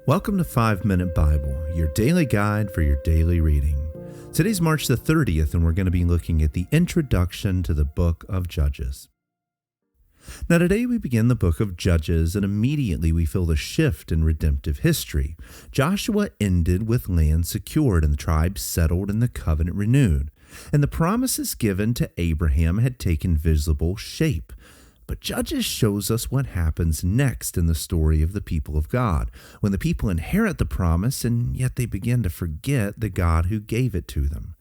Welcome to 5 Minute Bible, your daily guide for your daily reading. Today's March the 30th, and we're going to be looking at the introduction to the book of Judges. Now today we begin the book of Judges, and immediately we feel the shift in redemptive history. Joshua ended with land secured and the tribes settled and the covenant renewed. And the promises given to Abraham had taken visible shape. But Judges shows us what happens next in the story of the people of God, when the people inherit the promise and yet they begin to forget the God who gave it to them.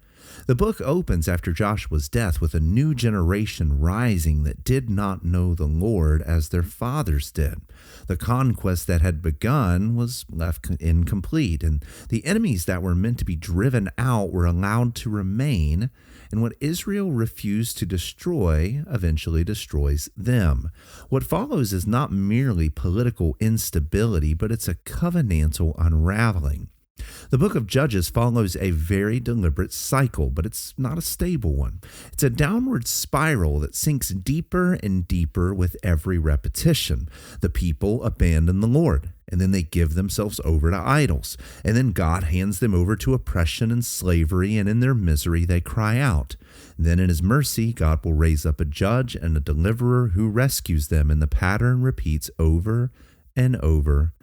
The book opens after Joshua's death with a new generation rising that did not know the Lord as their fathers did. The conquest that had begun was left incomplete, and the enemies that were meant to be driven out were allowed to remain, and what Israel refused to destroy eventually destroys them. What follows is not merely political instability, but it's a covenantal unraveling. The book of Judges follows a very deliberate cycle, but it's not a stable one. It's a downward spiral that sinks deeper and deeper with every repetition. The people abandon the Lord, and then they give themselves over to idols. And then God hands them over to oppression and slavery, and in their misery they cry out. Then in his mercy, God will raise up a judge and a deliverer who rescues them, and the pattern repeats over and over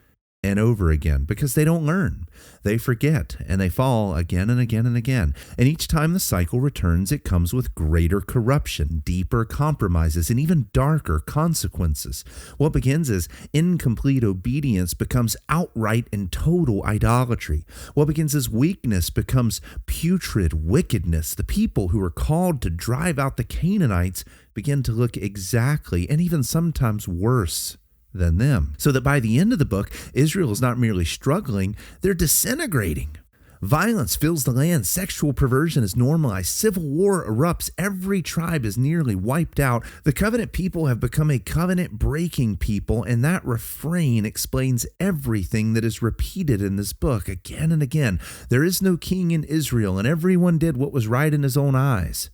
and over again, because they don't learn. They forget, and they fall again and again and again. And each time the cycle returns, it comes with greater corruption, deeper compromises, and even darker consequences. What begins as incomplete obedience becomes outright and total idolatry. What begins as weakness becomes putrid wickedness. The people who are called to drive out the Canaanites begin to look exactly, and even sometimes worse, than them. So that by the end of the book, Israel is not merely struggling, they're disintegrating. Violence fills the land, sexual perversion is normalized, civil war erupts, every tribe is nearly wiped out. The covenant people have become a covenant-breaking people, and that refrain explains everything that is repeated in this book again and again. There is no king in Israel, and everyone did what was right in his own eyes.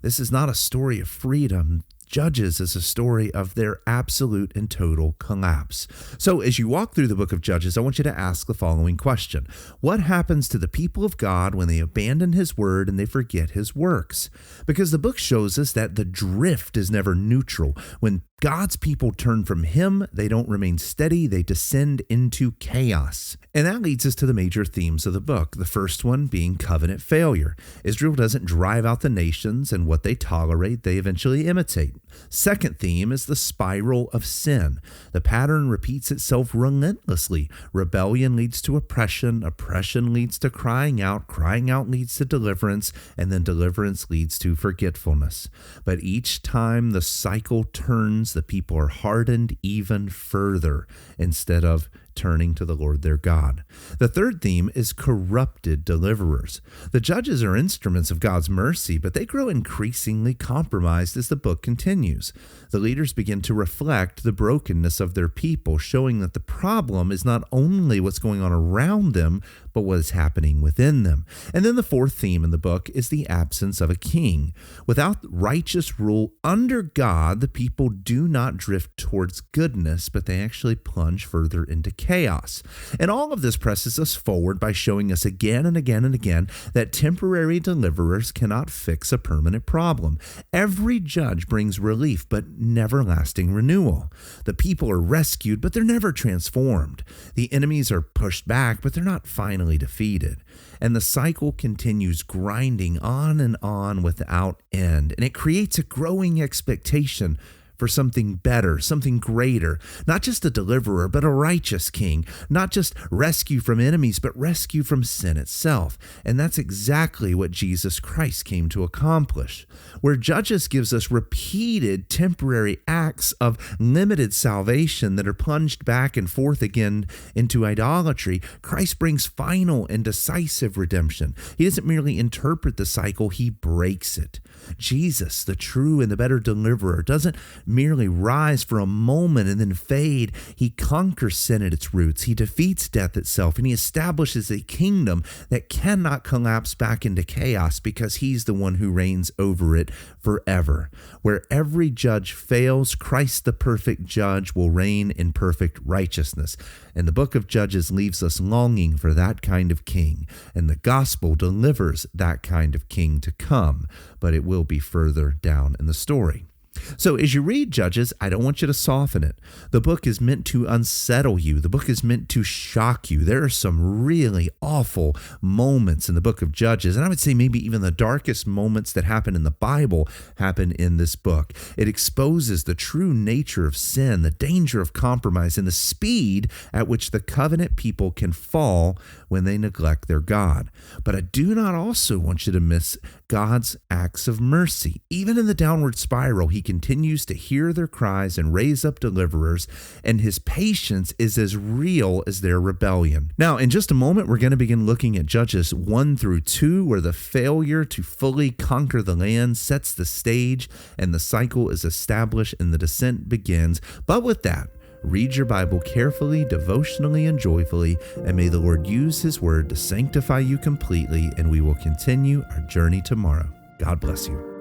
This is not a story of freedom. Judges is a story of their absolute and total collapse. So as you walk through the book of Judges, I want you to ask the following question. What happens to the people of God when they abandon his word and they forget his works? Because the book shows us that the drift is never neutral. When God's people turn from him, they don't remain steady, they descend into chaos. And that leads us to the major themes of the book. The first one being covenant failure. Israel doesn't drive out the nations, and what they tolerate, they eventually imitate. Second theme is the spiral of sin. The pattern repeats itself relentlessly. Rebellion leads to oppression leads to crying out leads to deliverance, and then deliverance leads to forgetfulness. But each time the cycle turns, the people are hardened even further instead of turning to the Lord their God. The third theme is corrupted deliverers. The judges are instruments of God's mercy, but they grow increasingly compromised as the book continues. The leaders begin to reflect the brokenness of their people, showing that the problem is not only what's going on around them, but what is happening within them. And then the fourth theme in the book is the absence of a king. Without righteous rule under God, the people do not drift towards goodness, but they actually plunge further into chaos. And all of this presses us forward by showing us again and again and again that temporary deliverers cannot fix a permanent problem. Every judge brings relief, but never lasting renewal. The people are rescued, but they're never transformed. The enemies are pushed back, but they're not finally defeated. And the cycle continues grinding on without end. And it creates a growing expectation for something better, something greater, not just a deliverer, but a righteous king, not just rescue from enemies, but rescue from sin itself. And that's exactly what Jesus Christ came to accomplish. Where Judges gives us repeated temporary acts of limited salvation that are plunged back and forth again into idolatry, Christ brings final and decisive redemption. He doesn't merely interpret the cycle, he breaks it. Jesus, the true and the better deliverer, doesn't merely rise for a moment and then fade. He conquers sin at its roots. He defeats death itself, and he establishes a kingdom that cannot collapse back into chaos because he's the one who reigns over it forever. Where every judge fails, Christ the perfect judge will reign in perfect righteousness. And the book of Judges leaves us longing for that kind of king, and the gospel delivers that kind of king to come, but it will be further down in the story. So as you read Judges, I don't want you to soften it. The book is meant to unsettle you. The book is meant to shock you. There are some really awful moments in the book of Judges, and I would say maybe even the darkest moments that happen in the Bible happen in this book. It exposes the true nature of sin, the danger of compromise, and the speed at which the covenant people can fall when they neglect their God. But I do not also want you to miss God's acts of mercy. Even in the downward spiral, he continues to hear their cries and raise up deliverers, and his patience is as real as their rebellion. Now, in just a moment, we're going to begin looking at Judges 1 through 2, where the failure to fully conquer the land sets the stage and the cycle is established and the descent begins. But with that, read your Bible carefully, devotionally, and joyfully, and may the Lord use his word to sanctify you completely, and we will continue our journey tomorrow. God bless you.